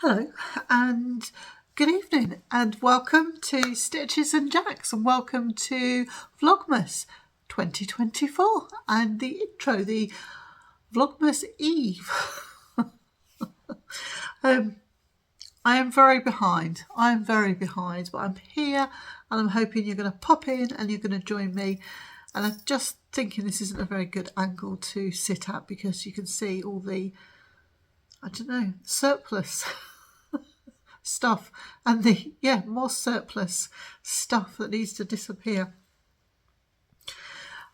Hello and good evening and welcome to Stitches and Jacks and welcome to Vlogmas 2024 and the intro, the Vlogmas Eve. I am very behind, but I'm here and I'm hoping you're going to pop in and you're going to join me. And I'm just thinking this isn't a very good angle to sit at because you can see all the, surplus stuff and more surplus stuff that needs to disappear.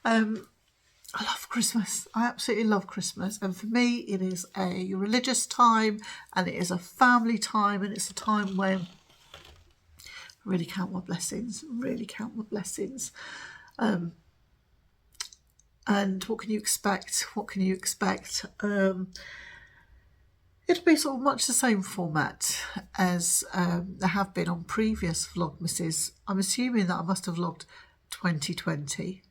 I love Christmas. I absolutely love Christmas, and for me it is a religious time and it is a family time, and it's a time when I really count my blessings, and what can you expect? It'll be sort of much the same format as there have been on previous Vlogmases. I'm assuming that I must have vlogged 2020,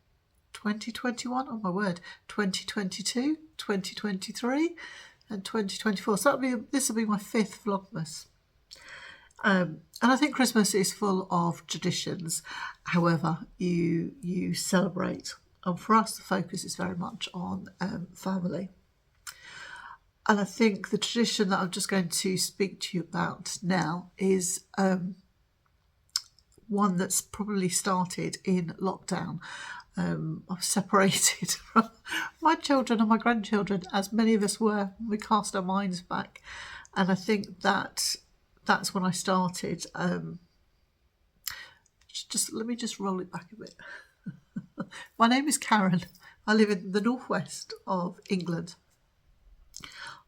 2021, oh my word, 2022, 2023 and 2024. So this will be my fifth Vlogmas. And I think Christmas is full of traditions, however you celebrate. And for us, the focus is very much on family. And I think the tradition that I'm just going to speak to you about now is one that's probably started in lockdown. I've separated from my children and my grandchildren, as many of us were when we cast our minds back. And I think that's when I started. Let me just roll it back a bit. My name is Karen. I live in the northwest of England.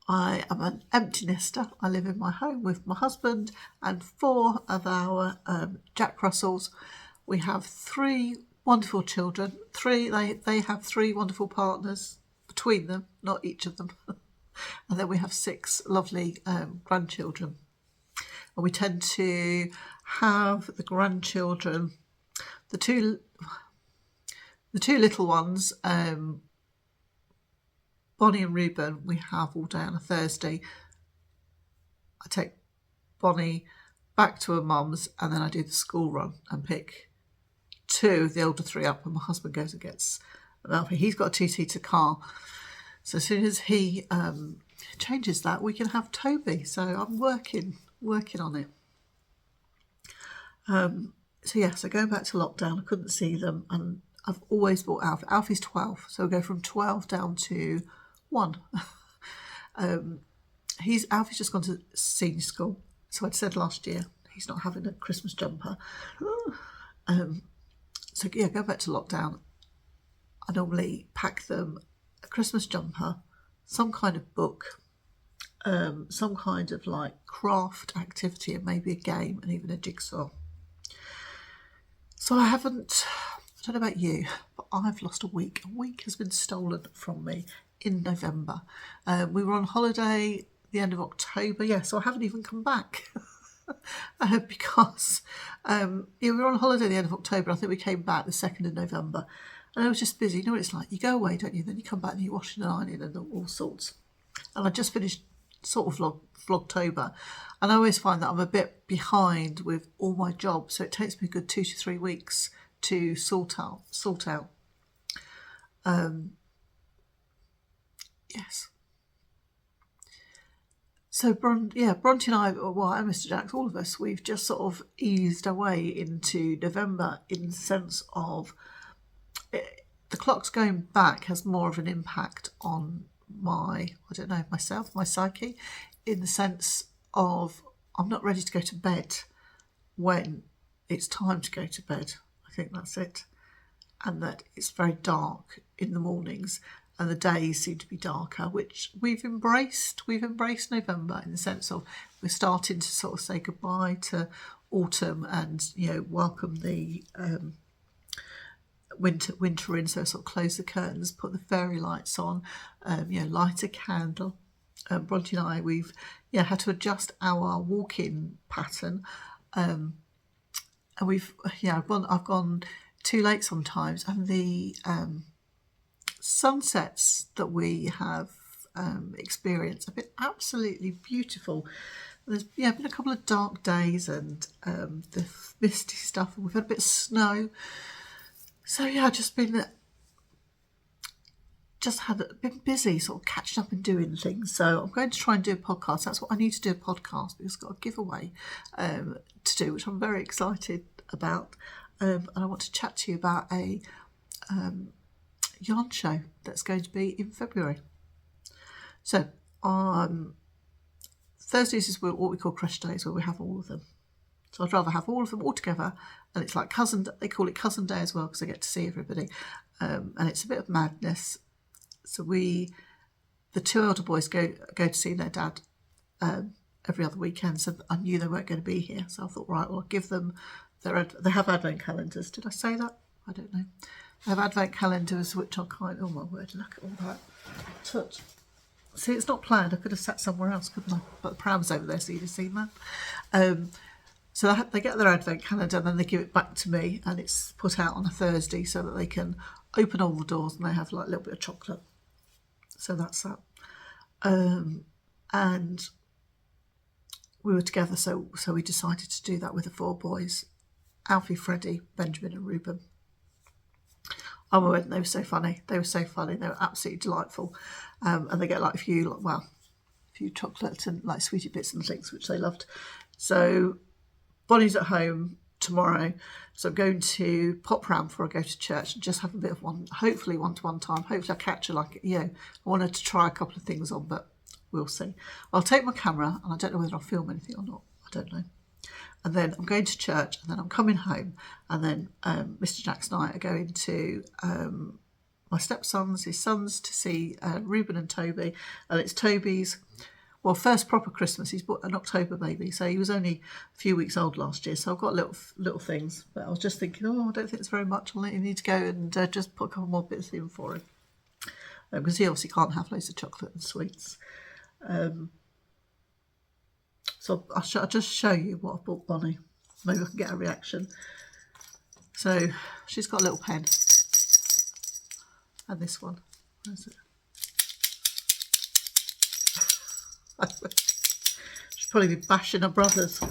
I am an empty nester. I live in my home with my husband and four of our Jack Russells. We have three wonderful children. They have three wonderful partners between them, not each of them. And then we have six lovely grandchildren. And we tend to have the grandchildren, the two little ones, Bonnie and Reuben, we have all day on a Thursday. I take Bonnie back to her mum's and then I do the school run and pick two of the older three up, and my husband goes and gets Alfie. He's got a two-seater car. So as soon as he changes that, we can have Toby. So I'm working on it. So going back to lockdown, I couldn't see them, and I've always bought Alfie. Alfie's 12, so we go from 12 down to 1. Alfie's just gone to senior school, so I'd said last year he's not having a Christmas jumper. Go back to lockdown. I normally pack them a Christmas jumper, some kind of book, some kind of like craft activity, and maybe a game, and even a jigsaw. So I don't know about you, but I've lost a week. A week has been stolen from me in November. We were on holiday the end of October, so I haven't even come back because we were on holiday the end of October. I think we came back the 2nd of November, and I was just busy. You know what it's like? You go away, don't you? Then you come back and you're washing and ironing and all sorts. And I just finished sort of Vlogtober, and I always find that I'm a bit behind with all my jobs, so it takes me a good 2 to 3 weeks to sort out. Yes. So Bronte and I, and Mr. Jacks, all of us, we've just sort of eased our way into November in the sense of the clocks going back has more of an impact on my psyche, in the sense of I'm not ready to go to bed when it's time to go to bed. I think that's it. And that it's very dark in the mornings and the days seem to be darker, which we've embraced. We've embraced November in the sense of we're starting to sort of say goodbye to autumn and, welcome the winter in. So sort of close the curtains, put the fairy lights on, light a candle. Bronte and I, we've had to adjust our walk-in pattern. And I've gone too late sometimes, and the sunsets that we have experience have been absolutely beautiful. There's been a couple of dark days and the misty stuff, and we've had a bit of snow. So yeah, been busy sort of catching up and doing things. So I'm going to try and do a podcast. That's what I need to do, a podcast, because I've got a giveaway to do, which I'm very excited about. And I want to chat to you about a yarn show that's going to be in February. So Thursdays is what we call crush days, where we have all of them. So I'd rather have all of them all together, and it's like they call it cousin day as well, because I get to see everybody, and it's a bit of madness. So the two elder boys go to see their dad every other weekend, so I knew they weren't going to be here, so I thought, right, well, I'll give them they have advent calendars. Did I say that? I don't know. They have advent calendars, which I oh my word, look at all that. Touch. See, it's not planned. I could have sat somewhere else, couldn't I? But the pram's over there, so you'd have seen that. So they get their advent calendar, and then they give it back to me, and it's put out on a Thursday so that they can open all the doors, and they have like a little bit of chocolate. So that's that. And we were together, so we decided to do that with the four boys: Alfie, Freddie, Benjamin and Reuben. Oh my word, they were so funny. They were absolutely delightful. And they get like a few chocolates and like sweetie bits and things, which they loved. So Bonnie's at home tomorrow, so I'm going to pop round before I go to church and just have a bit of hopefully one-to-one time. Hopefully I catch her, I wanted to try a couple of things on, but we'll see. I'll take my camera, and I don't know whether I'll film anything or not. I don't know. And then I'm going to church, and then I'm coming home, and then Mr. Jackson and I are going to my stepson's, his sons, to see Reuben and Toby. And it's Toby's, first proper Christmas. He's an October baby, so he was only a few weeks old last year. So I've got little things, but I was just thinking, I don't think it's very much. I'll let you need to go and just put a couple more bits in for him, because he obviously can't have loads of chocolate and sweets. So I'll just show you what I've bought Bonnie. Maybe I can get a reaction. So she's got a little pen. And this one. Where is it? She'll probably be bashing her brothers. I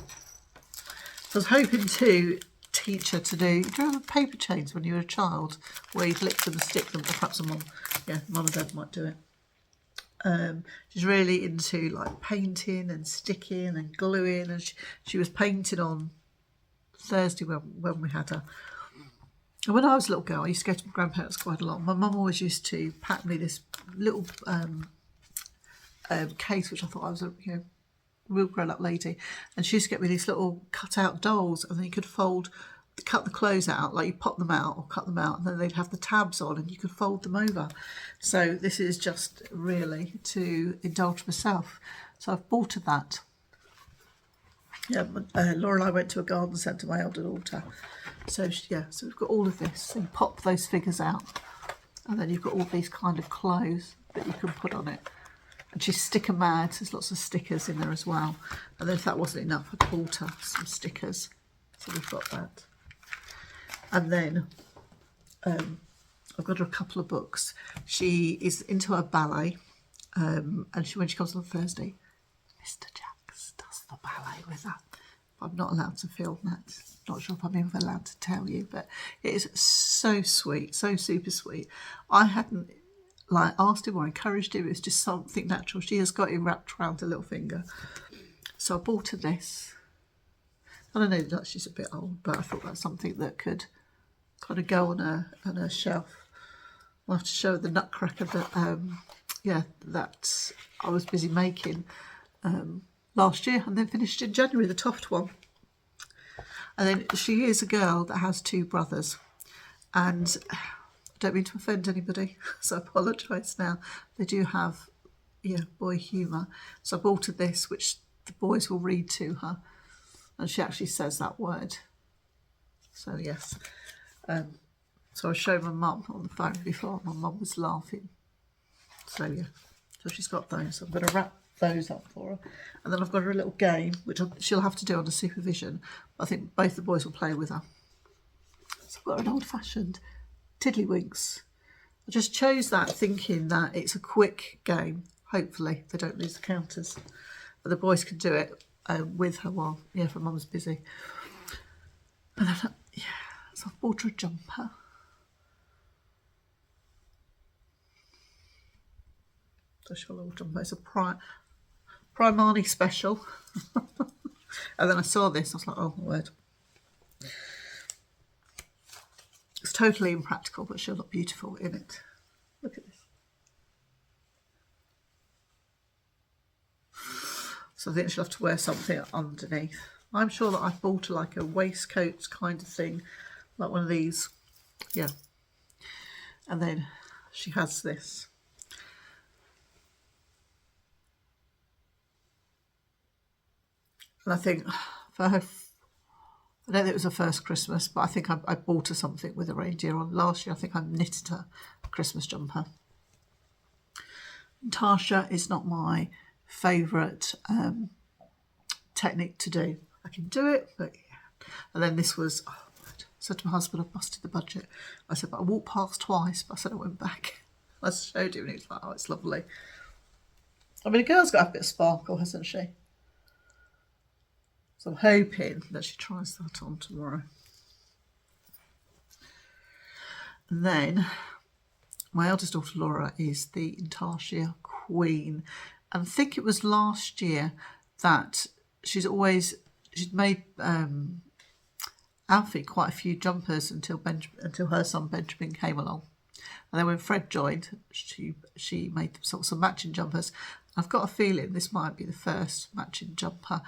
was hoping to teach her to do you remember paper chains when you were a child, where you'd lick them and stick them? Or perhaps mum and dad might do it. She's really into like painting and sticking and gluing, and she was painting on Thursday when we had her. And when I was a little girl, I used to go to my grandparents quite a lot. My mum always used to pack me this little case, which I thought I was a real grown-up lady, and she used to get me these little cut-out dolls, and then you could cut the clothes out, like you pop them out or cut them out, and then they'd have the tabs on and you could fold them over. So this is just really to indulge myself. So I've bought her that. Laura and I went to a garden centre, my elder daughter. So we've got all of this. So you pop those figures out, and then you've got all these kind of clothes that you can put on it. And she's sticker mad. There's lots of stickers in there as well. And then if that wasn't enough, I bought her some stickers. So we've got that. And then I've got her a couple of books. She is into her ballet, and when she comes on Thursday, Mr. Jacks does the ballet with her. I'm not allowed to film that. Not sure if I'm even allowed to tell you, but it is so sweet, so super sweet. I hadn't asked him or encouraged him. It's just something natural. She has got it wrapped around her little finger. So I bought her this. And I know that she's a bit old, but I thought that's something that could kind of go on her shelf. I'll have to show her the nutcracker that I was busy making last year, and then finished in January, the Toft one. And then she is a girl that has two brothers, and I don't mean to offend anybody, so I apologise now. They do have boy humour. So I bought her this, which the boys will read to her, and she actually says that word. So yes. So I showed my mum on the phone before. My mum was laughing. So she's got those. So I'm going to wrap those up for her. And then I've got her a little game, which she'll have to do under supervision. I think both the boys will play with her. So I've got an old-fashioned Tiddlywinks. I just chose that thinking that it's a quick game. hopefully they don't lose the counters. But the boys can do it with her while, if her mum's busy. And then, so I've bought her a jumper. So she'll little jumper. It's a Primani special. And then I saw this, I was like, oh my word. It's totally impractical, but she'll look beautiful in it. Look at this. So I think she'll have to wear something underneath. I'm sure that I've bought her like a waistcoat kind of thing, like one of these. Yeah. And then she has this. And I think for her, I don't think it was her first Christmas, but I think I bought her something with a reindeer on. Last year, I think I knitted her a Christmas jumper. Tasha is not my favourite technique to do. I can do it, but yeah. And then this was, I said to my husband, I've busted the budget. I said, but I walked past twice, but I said I went back. I showed him and he was like, oh, it's lovely. I mean, a girl's got to have a bit of sparkle, hasn't she? So I'm hoping that she tries that on tomorrow. And then my eldest daughter Laura is the Intarsia Queen. And I think it was last year that she'd made Alfie quite a few jumpers until her son Benjamin came along. And then when Fred joined, she made some matching jumpers. I've got a feeling this might be the first matching jumper,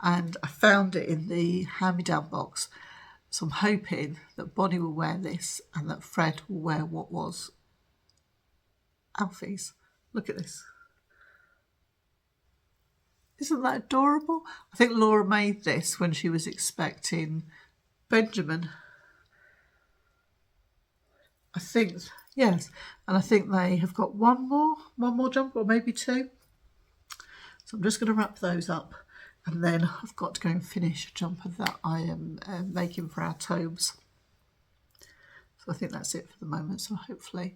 and I found it in the hand-me-down box. So I'm hoping that Bonnie will wear this and that Fred will wear what was Alfie's. Look at this. Isn't that adorable? I think Laura made this when she was expecting Benjamin. I think, yes. And I think they have got one more jumper, or maybe two. So I'm just going to wrap those up. And then I've got to go and finish a jumper that I am making for our Tobes. So I think that's it for the moment. So hopefully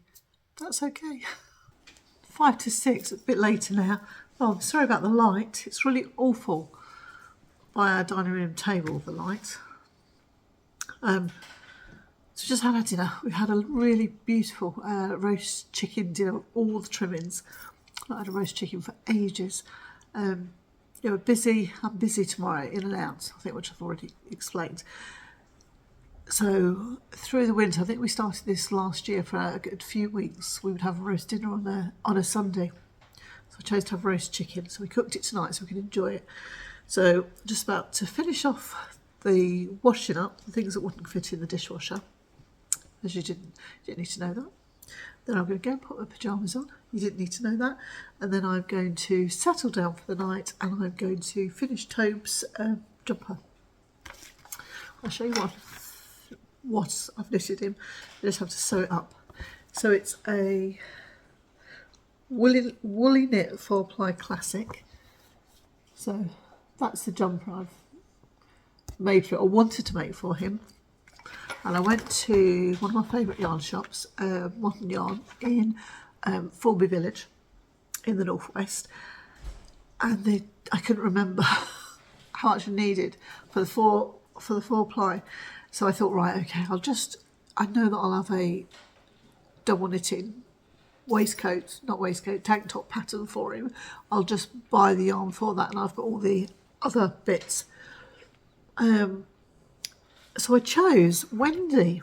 that's okay. 5 to 6, it's a bit later now. Oh, I'm sorry about the light. It's really awful by our dining room table, the light. So just had our dinner. We had a really beautiful roast chicken dinner with all the trimmings. I had a roast chicken for ages. We're busy. I'm busy tomorrow, in and out, I think, which I've already explained. So through the winter, I think we started this last year for a good few weeks. We would have a roast dinner on a Sunday. So I chose to have roast chicken. So we cooked it tonight so we can enjoy it. So just about to finish off the washing up, the things that wouldn't fit in the dishwasher, as you didn't need to know that. Then I'm going to go and put my pyjamas on. You didn't need to know that. And then I'm going to settle down for the night and I'm going to finish Tobe's jumper. I'll show you what I've knitted him. I just have to sew it up. So it's a woolly knit 4-ply classic. So that's the jumper I've made for it, or wanted to make for him. And I went to one of my favourite yarn shops, Modern Yarn, in Formby Village in the northwest, and I couldn't remember how much I needed for the 4-ply. So I thought, right, okay, I know that I'll have a double knitting tank top pattern for him. I'll just buy the yarn for that, and I've got all the other bits. So I chose Wendy.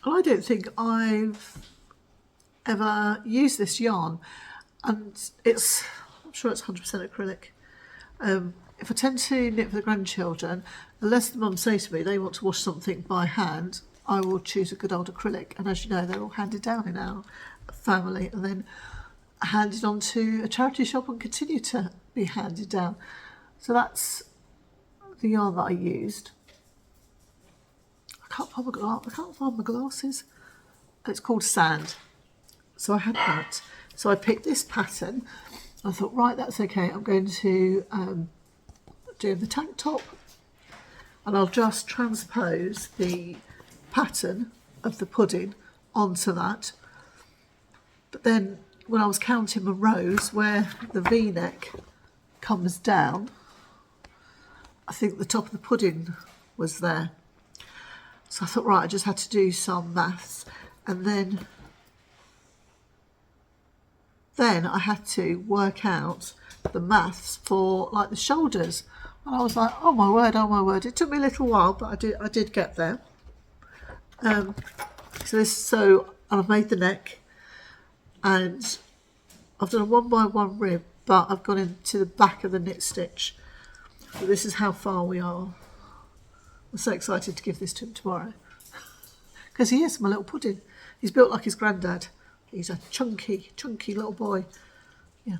I don't think I've ever used this yarn, and I'm sure it's 100% acrylic. If I tend to knit for the grandchildren, unless the mum say to me they want to wash something by hand, I will choose a good old acrylic. And as you know, they're all handed down in our family and then handed on to a charity shop and continue to be handed down. So that's the yarn that I used. I can't find my glasses. It's called Sand. So I had that. So I picked this pattern. I thought, right, that's okay. I'm going to do the tank top, and I'll just transpose the pattern of the pudding onto that. But then when I was counting my rows where the V-neck comes down, I think the top of the pudding was there. So I thought, right, I just had to do some maths, and then I had to work out the maths for like the shoulders, and I was like, oh my word, it took me a little while, but I did get there. So I've made the neck, and I've done a 1 by 1 rib, but I've gone into the back of the knit stitch. So this is how far we are. I'm so excited to give this to him tomorrow. Because he is my little pudding. He's built like his granddad. He's a chunky little boy. Yeah.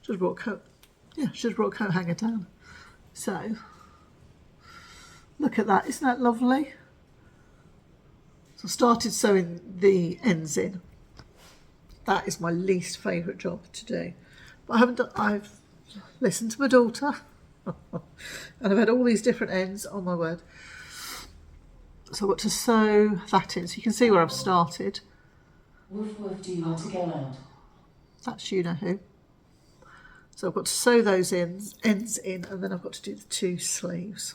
Should have brought a coat. Yeah, should have brought a coat hanger down. So, look at that. Isn't that lovely? So I started sewing the ends in. That is my least favourite job to do. But I haven't done, I've listened to my daughter. And I've had all these different ends. Oh my word. So I've got to sew that in. So you can see where I've started. Woof woof, do you want to go out? That's you know who. So I've got to sew those ends in, and then I've got to do the 2 sleeves.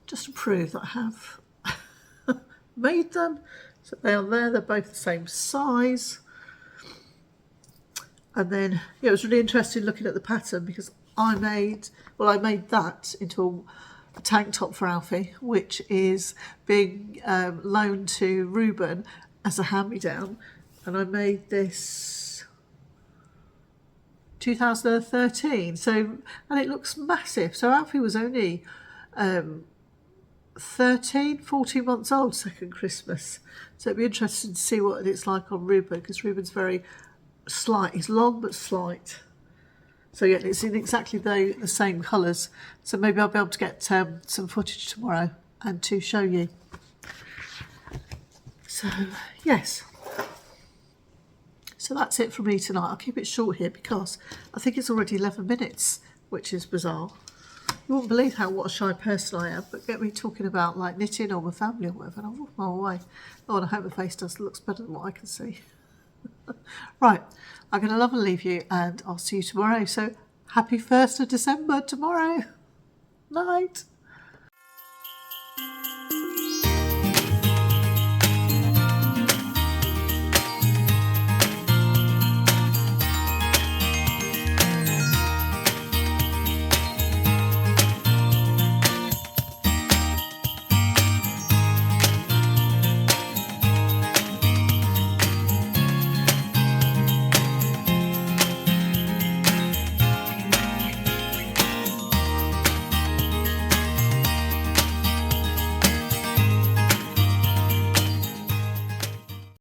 Just to prove that I have made them. So they are there, they're both the same size. And then, yeah, it was really interesting looking at the pattern, because I made that into a tank top for Alfie, which is being loaned to Ruben as a hand-me-down. And I made this 2013. So, and it looks massive. So Alfie was only 14 months old second Christmas. So it'd be interesting to see what it's like on Ruben, because Ruben's very slight. He's long but slight. So yeah, it's in exactly the same colours. So maybe I'll be able to get some footage tomorrow and to show you. So yes. So that's it from me tonight. I'll keep it short here because I think it's already 11 minutes, which is bizarre. You wouldn't believe what a shy person I am, but get me talking about like knitting or my family or whatever, and I'll walk my way. Oh, and I hope my face looks better than what I can see. Right, I'm going to love and leave you, and I'll see you tomorrow. So happy 1st of December tomorrow. Night.